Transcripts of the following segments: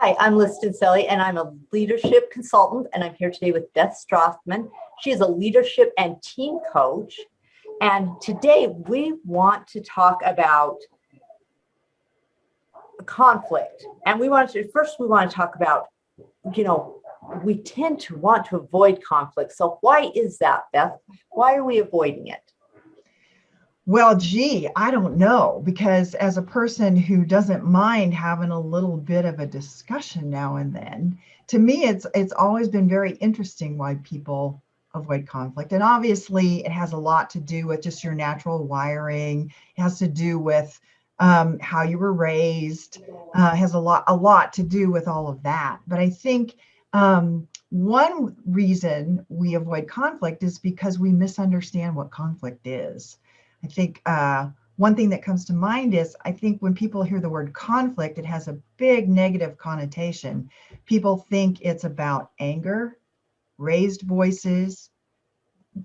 Hi, I'm Liz Stincelli, and I'm a leadership consultant, and I'm here today with Beth Strathman. She is a leadership and team coach. And today we want to talk about conflict. And we want to talk about, we tend to want to avoid conflict. So why is that, Beth? Why are we avoiding it? Well, gee, I don't know, because as a person who doesn't mind having a little bit of a discussion now and then, to me, it's always been very interesting why people avoid conflict. And obviously, it has a lot to do with just your natural wiring. It has to do with how you were raised. Has a lot to do with all of that. But I think one reason we avoid conflict is because we misunderstand what conflict is. I think one thing that comes to mind is I think when people hear the word conflict, it has a big negative connotation. People think it's about anger, raised voices,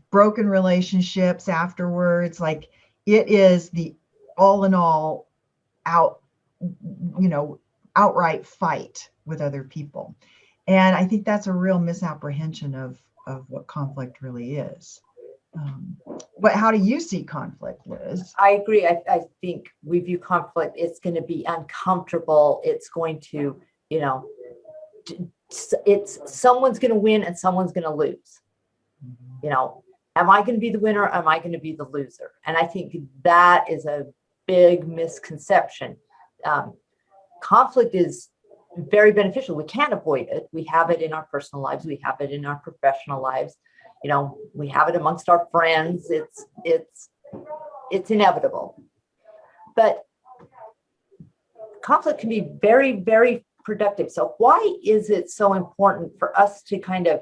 broken relationships afterwards. Like it is the all in all out, you know, outright fight with other people. And I think that's a real misapprehension of what conflict really is. Um, how do you see conflict, Liz? I agree. I think we view conflict, it's going to be uncomfortable. It's going to, it's someone's going to win and someone's going to lose. Am I going to be the winner? Or am I going to be the loser? And I think that is a big misconception. Conflict is very beneficial. We can't avoid it. We have it in our personal lives. We have it in our professional lives. We have it amongst our friends. It's inevitable. But conflict can be very, very productive. So why is it so important for us to kind of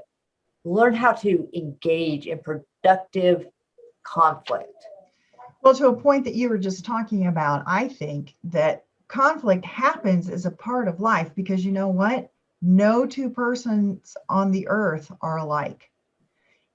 learn how to engage in productive conflict? Well, to a point that you were just talking about, I think that conflict happens as a part of life because you know what? No two persons on the earth are alike.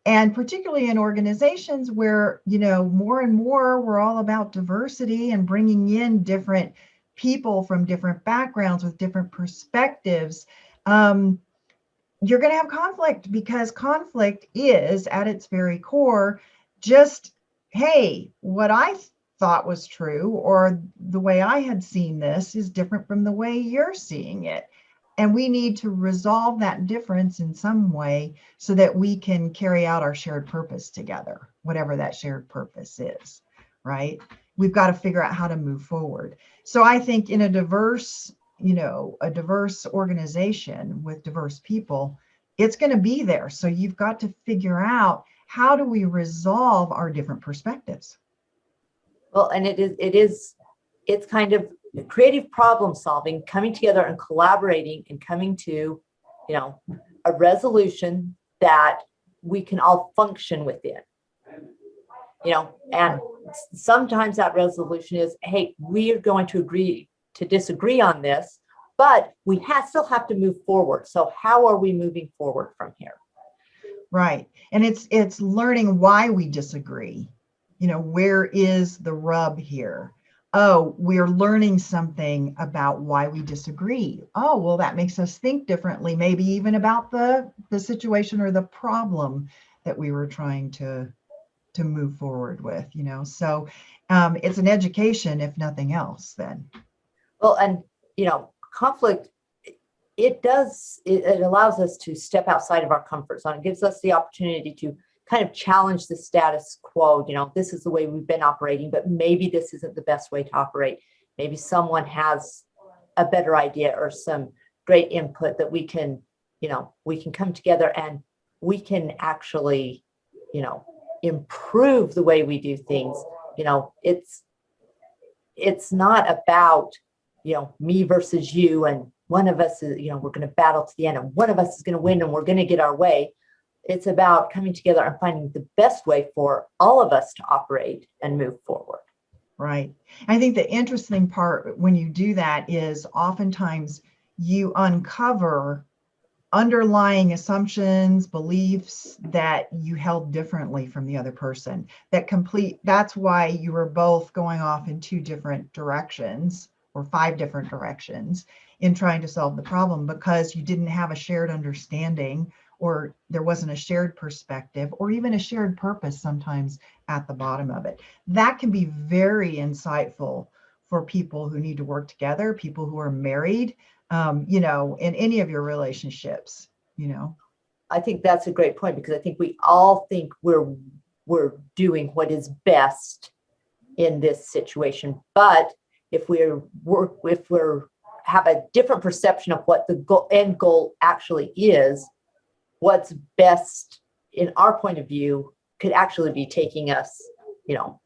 And particularly in organizations where, more and more we're all about diversity and bringing in different people from different backgrounds with different perspectives, you're going to have conflict because conflict is at its very core just, hey, what I thought was true or the way I had seen this is different from the way you're seeing it. And we need to resolve that difference in some way so that we can carry out our shared purpose together, whatever that shared purpose is, right? We've got to figure out how to move forward. So I think in a diverse organization with diverse people, it's going to be there. So you've got to figure out how do we resolve our different perspectives. Well, and it's kind of creative problem solving, coming together and collaborating and coming to, a resolution that we can all function within. And sometimes that resolution is, hey, we are going to agree to disagree on this, but we still have to move forward. So how are we moving forward from here? Right. And it's learning why we disagree. Where is the rub here? Oh, we're learning something about why we disagree. Oh, well, that makes us think differently, maybe even about the situation or the problem that we were trying to move forward with, So it's an education, if nothing else, then. Well, and, conflict, it allows us to step outside of our comfort zone. It gives us the opportunity to kind of challenge the status quo. This is the way we've been operating, but maybe this isn't the best way to operate. Maybe someone has a better idea or some great input that we can come together and we can actually, improve the way we do things. It's not about, me versus you and one of us is, we're going to battle to the end and one of us is going to win and we're going to get our way. It's about coming together and finding the best way for all of us to operate and move forward. Right. I think the interesting part when you do that is oftentimes you uncover underlying assumptions, beliefs that you held differently from the other person. That's why you were both going off in two different directions or 5 different directions in trying to solve the problem because you didn't have a shared understanding, or there wasn't a shared perspective, or even a shared purpose sometimes at the bottom of it. That can be very insightful for people who need to work together, people who are married, you know, in any of your relationships, you know. I think that's a great point, because I think we all think we're doing what is best in this situation. But if we have a different perception of what the end goal actually is, what's best in our point of view could actually be taking us, you know,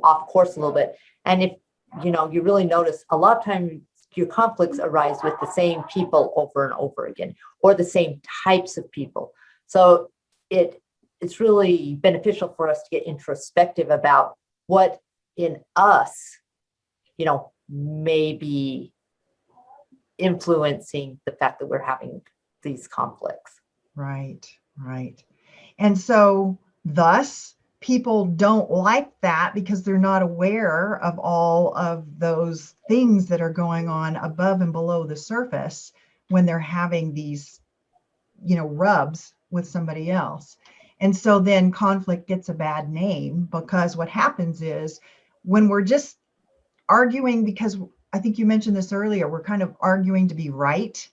off course a little bit. And if, you know, you really notice a lot of times your conflicts arise with the same people over and over again, or the same types of people. So it's really beneficial for us to get introspective about what in us, you know, may be influencing the fact that we're having these conflicts. Right, right. And so thus people don't like that because they're not aware of all of those things that are going on above and below the surface when they're having these, you know, rubs with somebody else. And so then conflict gets a bad name, because what happens is when we're just arguing, because I think you mentioned this earlier, we're kind of arguing to be right.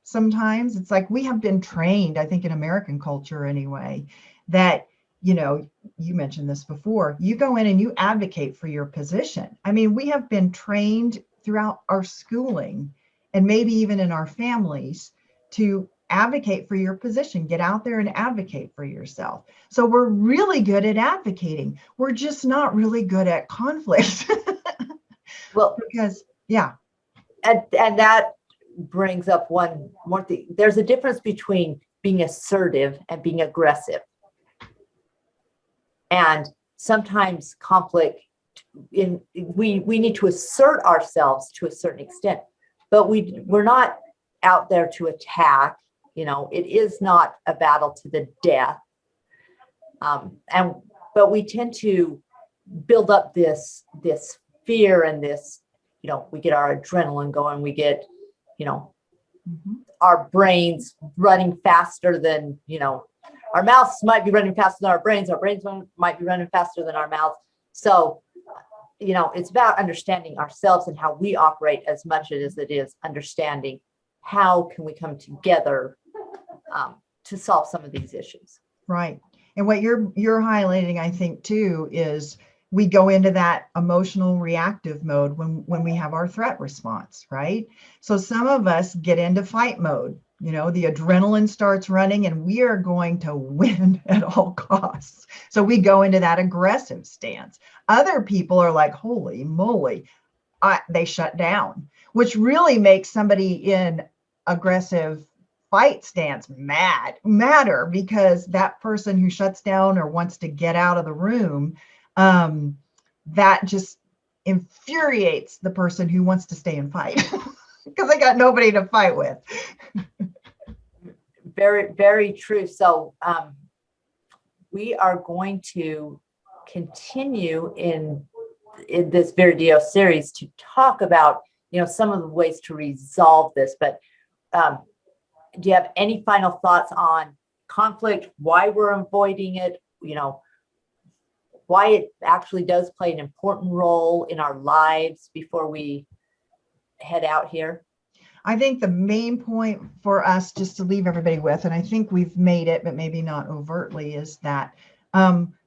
Sometimes it's like we have been trained, I think in American culture anyway, that, you know, you mentioned this before, you go in and you advocate for your position. I mean, we have been trained throughout our schooling and maybe even in our families to advocate for your position, get out there and advocate for yourself. So we're really good at advocating. We're just not really good at conflict. Well, because, yeah. And that brings up one more thing. There's a difference between being assertive and being aggressive. And sometimes conflict, we need to assert ourselves to a certain extent, but we're not out there to attack. You know, it is not a battle to the death. But we tend to build up this fear and this, you know, we get our adrenaline going, we get, you know, our brains running faster than, you know, our mouths might be running faster than our brains might be running faster than our mouths. So, you know, it's about understanding ourselves and how we operate as much as it is understanding how can we come together to solve some of these issues. Right. And what you're highlighting, I think, too, is we go into that emotional reactive mode when we have our threat response, right? So some of us get into fight mode. You know, the adrenaline starts running and we are going to win at all costs. So we go into that aggressive stance. Other people are like, holy moly, they shut down, which really makes somebody in aggressive fight stance madder, because that person who shuts down or wants to get out of the room, that just infuriates the person who wants to stay and fight because they got nobody to fight with. Very, very true. So we are going to continue in this video series to talk about, you know, some of the ways to resolve this. But do you have any final thoughts on conflict, why we're avoiding it, you know, why it actually does play an important role in our lives before we head out here? I think the main point for us, just to leave everybody with, and I think we've made it, but maybe not overtly, is that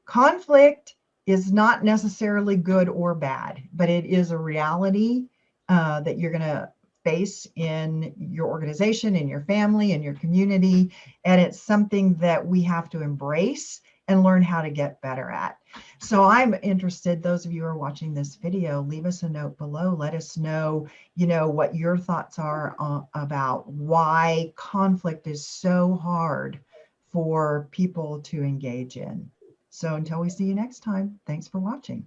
conflict is not necessarily good or bad, but it is a reality that you're going to face in your organization, in your family, in your community. And it's something that we have to embrace and learn how to get better at. So I'm interested, those of you who are watching this video, leave us a note below. Let us know, you know, what your thoughts are about why conflict is so hard for people to engage in. So until we see you next time, thanks for watching.